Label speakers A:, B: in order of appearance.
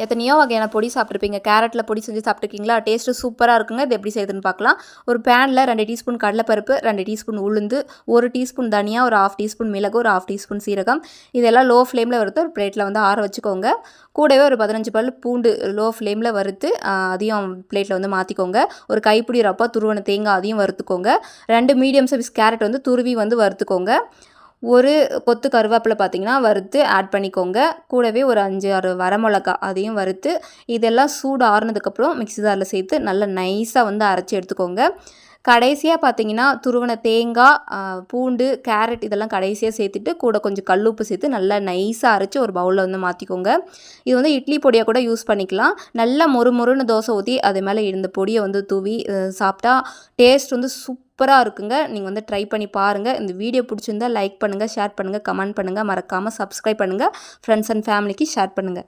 A: எத்தனையோ வகையான பொடி சாப்பிட்ருப்பீங்க. கேரட்டில் பொடி செஞ்சு சாப்பிட்ருக்கீங்களா? டேஸ்ட்டு சூப்பராக இருக்குங்க. இது எப்படி செய்யுதுன்னு பார்க்கலாம். ஒரு பேனில் 2 டீஸ்பூன் கடலைப்பருப்பு, 2 டீஸ்பூன் உளுந்து, 1 டீஸ்பூன் தனியா, ஒரு 1/2 டீஸ்பூன் மிளகு, ஒரு 1/2 டீஸ்பூன் சீரகம், இதெல்லாம் லோ ஃப்ளேமில் வறுத்து ஒரு பிளேட்டில் வந்து ஆற வச்சுக்கோங்க. கூடவே ஒரு 15 பல் பூண்டு லோ ஃப்ளேமில் வறுத்து அதையும் பிளேட்டில் வந்து மாற்றிக்கோங்க. ஒரு கைப்பிடி ரப்பா துருவன தேங்காய் அதையும் வறுத்துக்கோங்க. 2 மீடியம் சைஸ் கேரட் வந்து துருவி வந்து வறுத்துக்கோங்க. ஒரு கொத்து கருவேப்பிலை பார்த்தீங்கன்னா வறுத்து ஆட் பண்ணிக்கோங்க. கூடவே ஒரு 5, 6 வரமிளகா அதையும் வறுத்து இதெல்லாம் சூடு ஆறுனதுக்கப்புறம் மிக்ஸி ஜாரில் சேர்த்து நல்லா நைஸாக வந்து அரைச்சி எடுத்துக்கோங்க. கடைசியாக பார்த்தீங்கன்னா துருவன தேங்காய், பூண்டு, கேரட் இதெல்லாம் கடைசியாக சேர்த்துட்டு கூட கொஞ்சம் கல்லுப்பு சேர்த்து நல்லா நைஸாக அரைச்சி ஒரு பவுலில் வந்து மாற்றிக்கோங்க. இது வந்து இட்லி பொடியாக கூட யூஸ் பண்ணிக்கலாம். நல்லா மொறுன்னு தோசை ஊற்றி அது மேலே இருந்த பொடியை வந்து தூவி சாப்பிட்டா டேஸ்ட் வந்து சூப்பராக இருக்குங்க. நீங்கள் வந்து ட்ரை பண்ணி பாருங்கள். இந்த வீடியோ பிடிச்சிருந்தா லைக் பண்ணுங்கள், ஷேர் பண்ணுங்கள், கமெண்ட் பண்ணுங்கள். மறக்காமல் சப்ஸ்கிரைப் பண்ணுங்கள். ஃப்ரெண்ட்ஸ் அண்ட் ஃபேமிலிக்கு ஷேர் பண்ணுங்கள்.